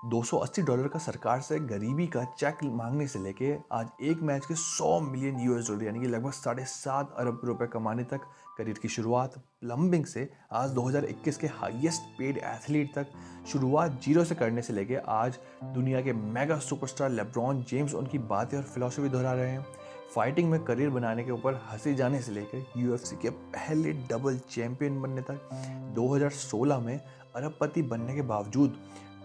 $280 का सरकार से गरीबी का चेक मांगने से लेके आज एक मैच के 100 मिलियन यूएस डॉलर यानी कि लगभग 7.5 अरब रुपए कमाने तक करियर की शुरुआत, प्लम्बिंग से आज 2021 के हाईएस्ट पेड एथलीट तक शुरुआत जीरो से करने से लेके आज दुनिया के मेगा सुपरस्टार लेब्रॉन जेम्स उनकी बातें और फिलॉसफी दोहरा रहे हैं। फाइटिंग में करियर बनाने के ऊपर हंसे जाने से लेकर यूएफसी के पहले डबल चैंपियन बनने तक 2016 में अरबपति बनने के बावजूद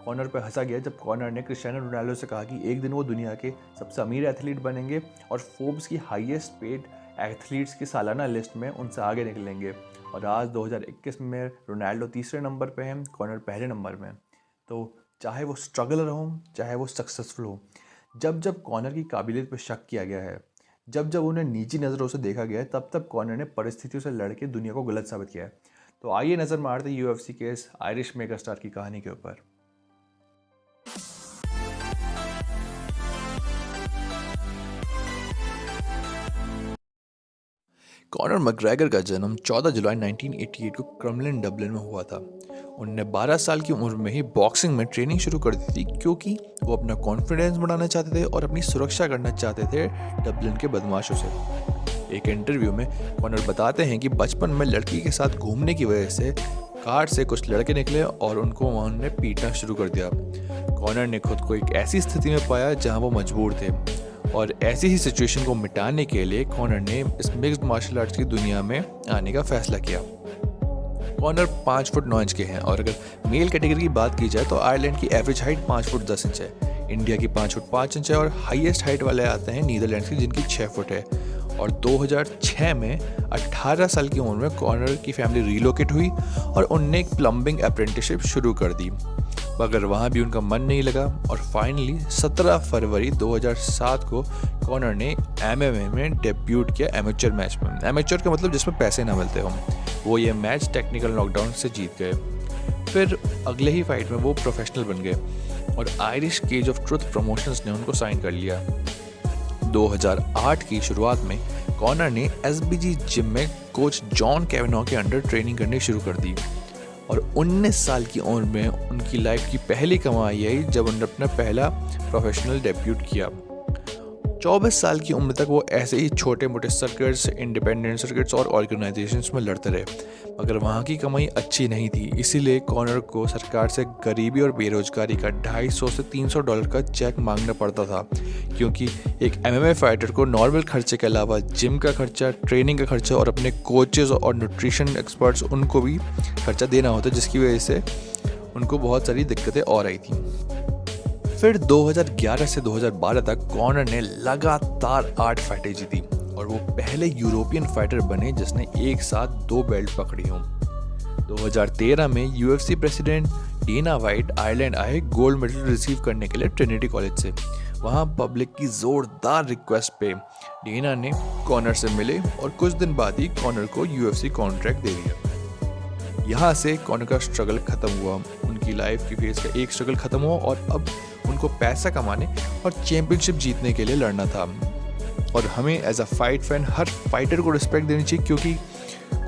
कॉनर पर हंसा गया जब कॉनर ने क्रिस्टियानो रोनाल्डो से कहा कि एक दिन वो दुनिया के सबसे अमीर एथलीट बनेंगे और फोर्ब्स की हाईएस्ट पेड एथलीट्स की सालाना लिस्ट में उनसे आगे निकलेंगे। और आज 2021 में रोनाल्डो तीसरे नंबर पे है, कॉनर पहले नंबर में। तो चाहे वो स्ट्रगलर हो चाहे वो सक्सेसफुल हो, जब जब कॉनर की काबिलियत पर शक किया गया है, जब जब उन्हें निजी नज़रों से देखा गया है, तब तब कॉनर ने परिस्थितियों से लड़के दुनिया को गलत साबित किया है। तो आइए नज़र मारते यूएफसी के इस आयरिश मेगा स्टार की कहानी के ऊपर। कॉनर मैकग्रेगर का जन्म 14 जुलाई 1988 को क्रमलिन डबलिन में हुआ था। उन्होंने 12 साल की उम्र में ही बॉक्सिंग में ट्रेनिंग शुरू कर दी थी क्योंकि वो अपना कॉन्फिडेंस बढ़ाना चाहते थे और अपनी सुरक्षा करना चाहते थे डबलिन के बदमाशों से। एक इंटरव्यू में कॉनर बताते हैं कि बचपन में लड़की के साथ घूमने की वजह से कार से कुछ लड़के निकले और उनको उन्होंने पीटना शुरू कर दिया। कॉनर ने खुद को एक ऐसी स्थिति में पाया जहां वो मजबूर थे और ऐसी ही सिचुएशन को मिटाने के लिए कॉनर ने इस मिक्स्ड मार्शल आर्ट्स की दुनिया में आने का फैसला किया। कॉनर 5 फुट 9 इंच के हैं और अगर मेल कैटेगरी की बात की जाए तो आयरलैंड की एवरेज हाइट 5 फुट 10 इंच है, इंडिया की 5 फुट 5 इंच है और हाईएस्ट हाइट वाले आते हैं नीदरलैंड्स की जिनकी 6 फुट है। और 2006 में 18 साल की उम्र में कॉनर की फैमिली रिलोकेट हुई और उनने एक प्लम्बिंग अप्रेंटिसशिप शुरू कर दी, मगर वहाँ भी उनका मन नहीं लगा और फाइनली 17 फरवरी 2007 को कॉनर ने एमएमए में डेब्यूट किया एमेच्योर मैच में। एमेच्योर का मतलब जिसमें पैसे ना मिलते हों। वो ये मैच टेक्निकल नॉकडाउन से जीत गए। फिर अगले ही फाइट में वो प्रोफेशनल बन गए और Irish cage of truth promotions ने उनको साइन कर लिया। 2008 की शुरुआत में कॉनर ने एसबीजी जिम में कोच जॉन कैवेनॉ के अंडर ट्रेनिंग करनी शुरू कर दी और 19 साल की उम्र में उनकी लाइफ की पहली कमाई आई जब उन्होंने अपना पहला प्रोफेशनल डेब्यूट किया। 24 साल की उम्र तक वो ऐसे ही छोटे मोटे सर्किट्स, इंडिपेंडेंट सर्किट्स और ऑर्गेनाइजेशंस में लड़ते रहे, मगर वहाँ की कमाई अच्छी नहीं थी। इसीलिए कॉनर को सरकार से गरीबी और बेरोजगारी का $250 से $300 का चेक मांगना पड़ता था, क्योंकि एक एमएमए फाइटर को नॉर्मल खर्चे के अलावा जिम का खर्चा, ट्रेनिंग का खर्चा और अपने कोचेज़ और न्यूट्रिशन एक्सपर्ट्स उनको भी खर्चा देना होता, जिसकी वजह से उनको बहुत सारी दिक्कतें और आई थी। फिर 2011 से 2012 तक कॉनर ने लगातार 8 फाइटें जीती और वो पहले यूरोपियन फाइटर बने जिसने एक साथ 2 बेल्ट पकड़ी हों। 2013 में UFC president Dana White Ireland आए गोल्ड मेडल रिसीव करने के लिए ट्रिनिटी कॉलेज से। वहाँ पब्लिक की जोरदार रिक्वेस्ट पे डेना ने कॉनर से मिले और कुछ दिन बाद ही कॉनर को यूएफसी कॉन्ट्रैक्ट दे दिया। यहाँ से कॉनर का स्ट्रगल खत्म हुआ, उनकी लाइफ की फेज का एक स्ट्रगल खत्म हुआ और अब उनको पैसा कमाने और चैंपियनशिप जीतने के लिए लड़ना था। और हमें एज अ फाइट फैन हर फाइटर को रिस्पेक्ट देनी चाहिए, क्योंकि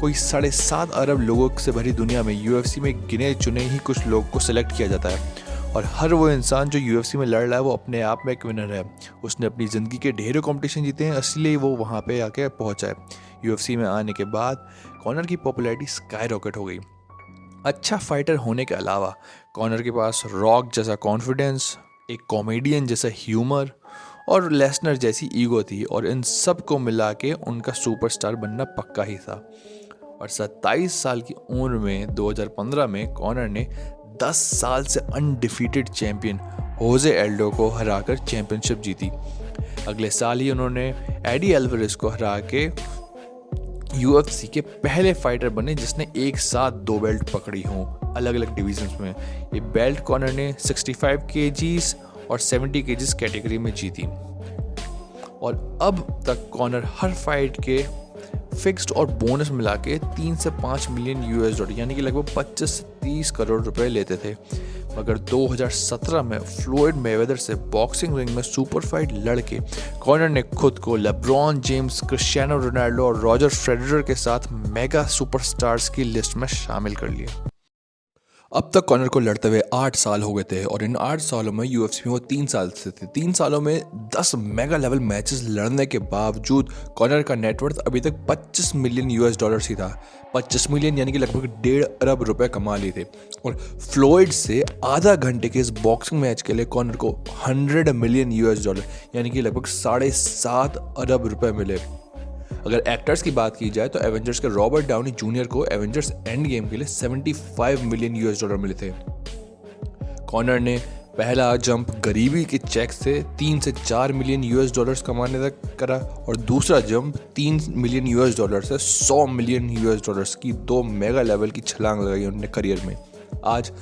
कोई 7.5 अरब लोगों से भरी दुनिया में यूएफसी में गिने चुने ही कुछ लोग को सिलेक्ट किया जाता है और हर वो इंसान जो यूएफसी में लड़ रहा है वो अपने आप में एक विनर है। उसने अपनी ज़िंदगी के ढेरों कंपटीशन जीते हैं, इसलिए वो वहाँ पे आके पहुँचा है। यूएफसी में आने के बाद कॉनर की पॉपुलैरिटी स्काई रॉकेट हो गई। अच्छा फाइटर होने के अलावा कॉनर के पास रॉक जैसा कॉन्फिडेंस, एक कॉमेडियन जैसा ह्यूमर और लेसनर जैसी ईगो थी और इन सब को मिला के उनका सुपरस्टार बनना पक्का ही था। और 27 साल की उम्र में 2015 में कॉनर ने 10 साल से अनडिफीटेड चैंपियन होजे एल्डो को हराकर चैंपियनशिप जीती। अगले साल ही उन्होंने एडी एल्वारेज को हरा के यूएफसी के पहले फाइटर बने जिसने एक साथ 2 बेल्ट पकड़ी हों अलग अलग डिवीजन्स में। ये बेल्ट कॉनर ने 65 केजीज और 70 केजीज कैटेगरी में जीती और अब तक कॉनर हर फाइट के फिक्स्ड और बोनस मिला के 3 से 5 मिलियन $, यानी कि लगभग 25 से 30 करोड़ रुपए लेते थे। मगर 2017 में फ्लोइड मेवेदर से बॉक्सिंग रिंग में सुपर फाइट लड़के कॉनर ने खुद को लेब्रॉन जेम्स, क्रिस्टियानो रोनाल्डो और रॉजर फेडरर के साथ मेगा सुपरस्टार्स की लिस्ट में शामिल कर लिया। अब तक कॉनर को लड़ते हुए 8 साल हो गए थे और इन 8 सालों में यूएफसी में वो 3 साल से थे। 3 सालों में 10 मेगा लेवल मैचेस लड़ने के बावजूद कॉनर का नेटवर्थ अभी तक 25 मिलियन यूएस डॉलर्स ही था। 25 मिलियन यानी कि लगभग 1.5 अरब रुपए कमा लिए थे। और फ्लोइड से आधा घंटे के इस बॉक्सिंग मैच के लिए कॉनर को 100 मिलियन यूएस डॉलर यानी कि लगभग 7.5 अरब रुपए मिले। अगर एक्टर्स की बात की जाए तो एवेंजर्स के रॉबर्ट डाउनी जूनियर को एवेंजर्स एंड गेम के लिए 75 मिलियन यूएस डॉलर मिले थे। कॉनर ने पहला जंप गरीबी के चेक से 3 से 4 मिलियन यूएस डॉलर्स कमाने तक करा और दूसरा जंप 3 मिलियन यूएस डॉलर से 100 मिलियन यूएस डॉलर्स की 2 मेगा लेवल की छलांग लगाई उन्होंने करियर में। आज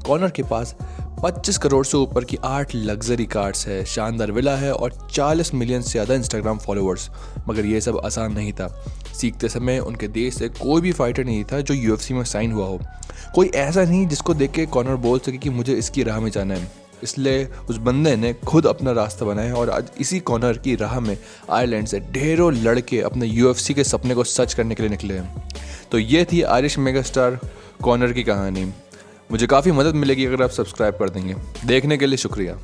कॉनर के पास 25 करोड़ से ऊपर की 8 लग्जरी कार्स है, शानदार विला है और 40 मिलियन से ज़्यादा इंस्टाग्राम फॉलोअर्स। मगर ये सब आसान नहीं था। सीखते समय उनके देश से कोई भी फाइटर नहीं था जो यूएफसी में साइन हुआ हो। कोई ऐसा नहीं जिसको देख के कॉनर बोल सके कि मुझे इसकी राह में जाना है। इसलिए उस बंदे ने खुद अपना रास्ता बनाया और आज इसी कॉनर की राह में आयरलैंड से ढेरों लड़के अपने यूएफसी के सपने को सच करने के लिए निकले हैं। तो ये थी आयरिश मेगास्टार कॉनर की कहानी। मुझे काफ़ी मदद मिलेगी अगर आप सब्सक्राइब कर देंगे। देखने के लिए शुक्रिया।